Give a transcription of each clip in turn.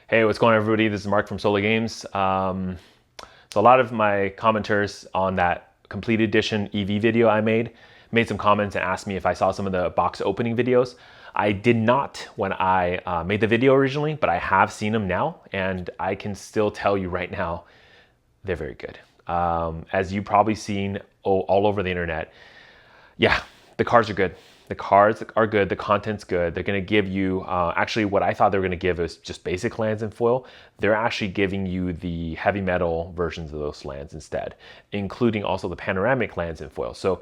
Hey, what's going on, everybody? This is Mark from Solar Games. So a lot of my commenters on that complete edition EV video I made some comments and asked me if I saw some of the box opening videos. I did not when I made the video originally, but I have seen them now, and I can still tell you right now, they're very good. As you've probably seen all over the internet, yeah, the cars are good. The cars are good. The content's good. They're going to give you, actually what I thought they were going to give is just basic lands in foil. They're actually giving you the heavy metal versions of those lands instead, including also the panoramic lands in foil. So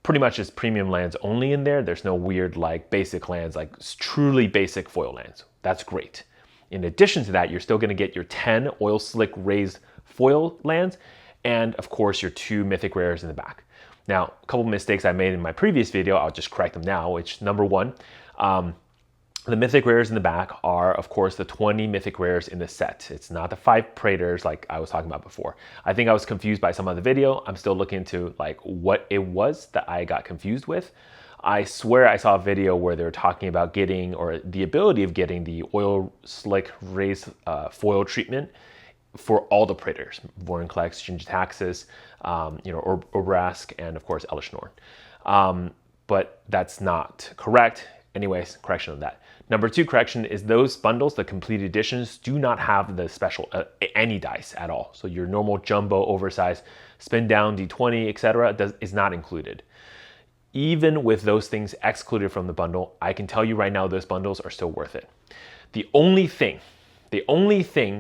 pretty much it's premium lands only in there. There's no weird like basic lands, like truly basic foil lands. That's great. In addition to that, you're still going to get your 10 oil slick raised foil lands, and of course your 2 mythic rares in the back. Now, a couple mistakes I made in my previous video, I'll just correct them now, which number one, the mythic rares in the back are, of course, the 20 mythic rares in the set. It's not the 5 Praetors like I was talking about before. I think I was confused by some of the video. I'm still looking into like what it was that I got confused with. I swear I saw a video where they were talking about getting, or the ability of getting, the oil slick raised foil treatment for all the Praetors, Vorinclex, Jin-Gitaxias, Obrask, and of course Elesh Norn. But that's not correct. Anyways, correction on that. Number 2 correction is those bundles, the complete editions, do not have the special any dice at all. So your normal jumbo, oversized, spin down, D20, etc. is not included. Even with those things excluded from the bundle, I can tell you right now those bundles are still worth it. The only thing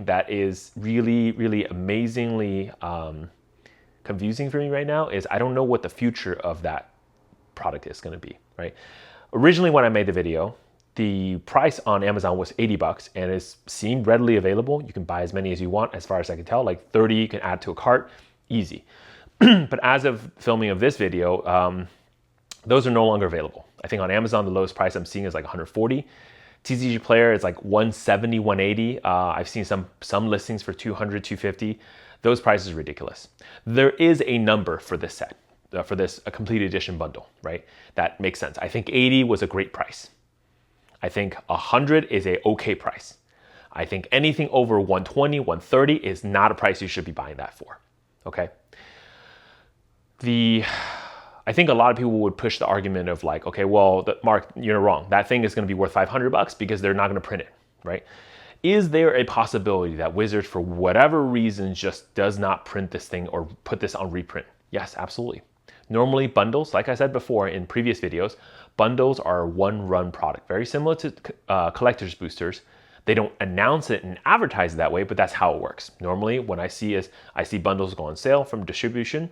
that is really, really amazingly confusing for me right now is I don't know what the future of that product is going to be, right? Originally, when I made the video, the price on Amazon was $80 and it seemed readily available. You can buy as many as you want, as far as I can tell, like 30 you can add to a cart, easy. But as of filming of this video, those are no longer available. I think on Amazon, the lowest price I'm seeing is like 140. TCG Player is like 170, 180. I've seen some listings for 200, 250. Those prices are ridiculous. There is a number for this set, for this a complete edition bundle, right? That makes sense. I think 80 was a great price. I think 100 is a okay price. I think anything over 120, 130 is not a price you should be buying that for, okay? I think a lot of people would push the argument of like, okay, well, Mark, you're wrong. That thing is going to be worth $500 because they're not going to print it, right? Is there a possibility that Wizards, for whatever reason, just does not print this thing or put this on reprint? Yes, absolutely. Normally, bundles, like I said before in previous videos, bundles are a one-run product, very similar to collector's boosters. They don't announce it and advertise it that way, but that's how it works. Normally, when I see bundles go on sale from distribution,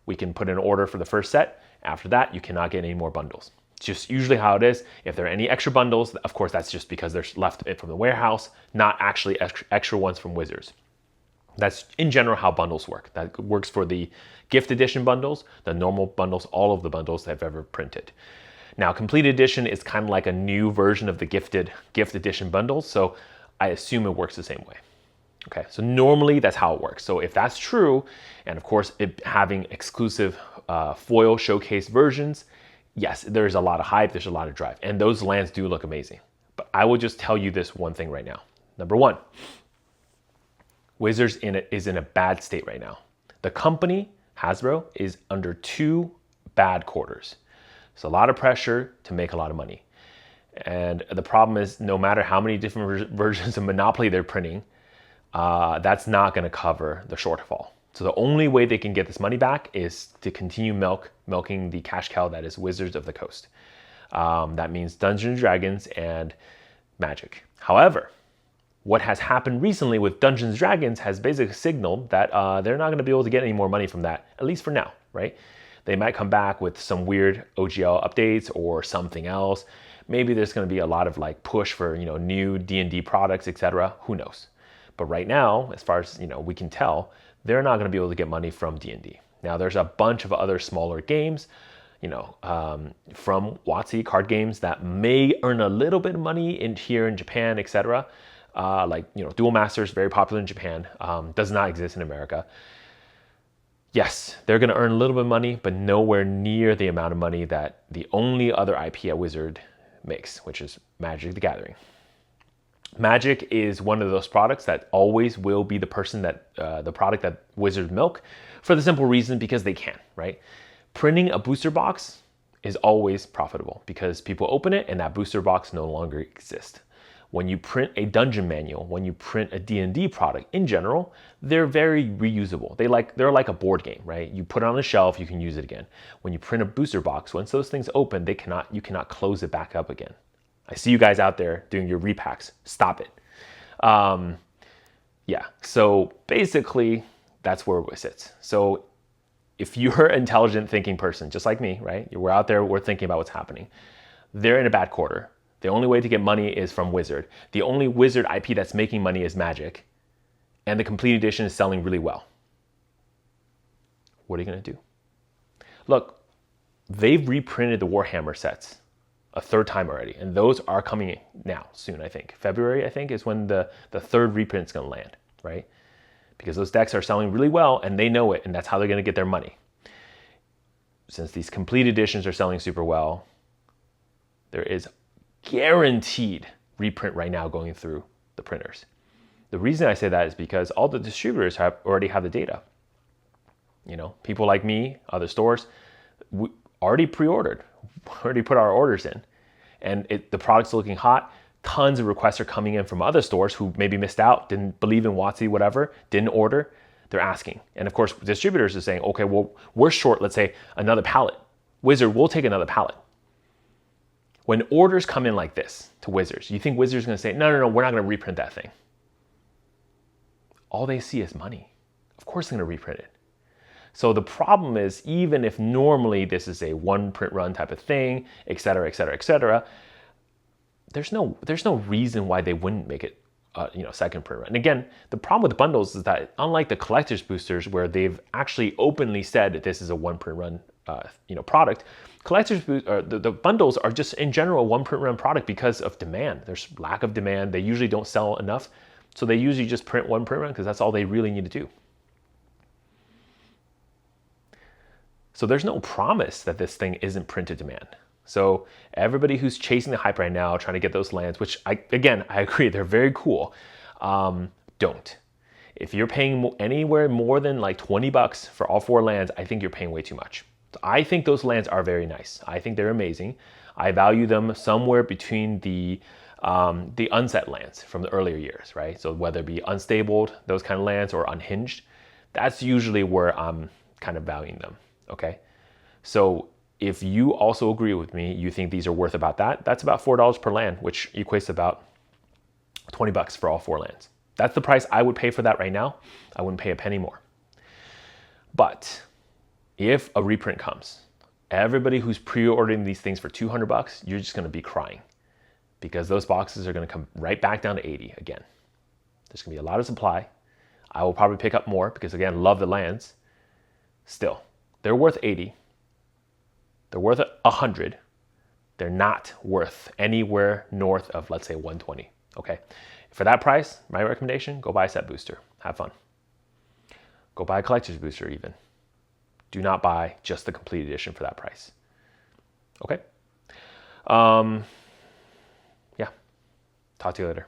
we can put an order for the first set. After that, you cannot get any more bundles. It's just usually how it is. If there are any extra bundles, of course, that's just because they're left from the warehouse, not actually extra ones from Wizards. That's in general how bundles work. That works for the gift edition bundles, the normal bundles, all of the bundles they've ever printed. Now, complete edition is kind of like a new version of the gift edition bundles, so I assume it works the same way. Okay, so normally that's how it works. So if that's true, and of course it having exclusive foil showcase versions, yes, there's a lot of hype, there's a lot of drive, and those lands do look amazing. But I will just tell you this one thing right now. Number 1, Wizards is in a bad state right now. The company, Hasbro, is under 2 bad quarters. It's a lot of pressure to make a lot of money. And the problem is, no matter how many different versions of Monopoly they're printing, that's not going to cover the shortfall. So the only way they can get this money back is to continue milking the cash cow that is Wizards of the Coast. That means Dungeons & Dragons and Magic. However, what has happened recently with Dungeons & Dragons has basically signaled that they're not going to be able to get any more money from that, at least for now, right? They might come back with some weird OGL updates or something else. Maybe there's going to be a lot of like push for, new D&D products, etc. Who knows? But right now, as far as we can tell, they're not going to be able to get money from D&D. Now, there's a bunch of other smaller games, from WotC card games that may earn a little bit of money here in Japan, etc. Duel Masters, very popular in Japan, does not exist in America. Yes, they're going to earn a little bit of money, but nowhere near the amount of money that the only other IP at Wizard makes, which is Magic the Gathering. Magic is one of those products that always will be the product that Wizards milk, for the simple reason because they can, right? Printing a booster box is always profitable because people open it and that booster box no longer exists. When you print a dungeon manual, when you print a D&D product in general, they're very reusable. They're like a board game, right? You put it on the shelf, you can use it again. When you print a booster box, once those things open, you cannot close it back up again. I see you guys out there doing your repacks. Stop it. Yeah, so basically that's where it sits. So if you're an intelligent thinking person, just like me, right? We're out there, we're thinking about what's happening. They're in a bad quarter. The only way to get money is from Wizard. The only Wizard IP that's making money is Magic. And the complete edition is selling really well. What are you gonna do? Look, they've reprinted the Warhammer sets a third time already. And those are coming now, soon, I think. February, I think, is when the third reprint's gonna land, right? Because those decks are selling really well and they know it, and that's how they're gonna get their money. Since these complete editions are selling super well, there is guaranteed reprint right now going through the printers. The reason I say that is because all the distributors already have the data. You know, people like me, other stores, we already pre-ordered, already put our orders in, and the product's looking hot. Tons of requests are coming in from other stores who maybe missed out, didn't believe in WotC, whatever, didn't order. They're asking. And of course, distributors are saying, okay, well, we're short, let's say, another pallet. Wizard, we'll take another pallet. When orders come in like this to Wizards, you think Wizards is going to say, no, we're not going to reprint that thing. All they see is money. Of course they're going to reprint it. So the problem is, even if normally this is a one print run type of thing, et cetera, et cetera, et cetera, there's no reason why they wouldn't make it second print run. And again, the problem with the bundles is that unlike the collector's boosters where they've actually openly said that this is a one print run product, the bundles are just in general a one print run product because of demand. There's lack of demand. They usually don't sell enough. So they usually just print one print run because that's all they really need to do. So there's no promise that this thing isn't print to demand. So everybody who's chasing the hype right now, trying to get those lands, which I agree, they're very cool, don't. If you're paying anywhere more than like $20 for all 4 lands, I think you're paying way too much. So I think those lands are very nice. I think they're amazing. I value them somewhere between the unset lands from the earlier years, right? So whether it be unstabled, those kind of lands, or unhinged, that's usually where I'm kind of valuing them, okay? So if you also agree with me, you think these are worth about that, that's about $4 per land, which equates to about $20 for all 4 lands. That's the price I would pay for that right now. I wouldn't pay a penny more. But if a reprint comes, everybody who's pre-ordering these things for $200, you're just gonna be crying because those boxes are gonna come right back down to 80 again. There's gonna be a lot of supply. I will probably pick up more because again, love the lands. Still, they're worth 80. They're worth 100. They're not worth anywhere north of, let's say, 120, okay? For that price, my recommendation, go buy a set booster. Have fun. Go buy a collector's booster even. Do not buy just the complete edition for that price, okay? Yeah, talk to you later.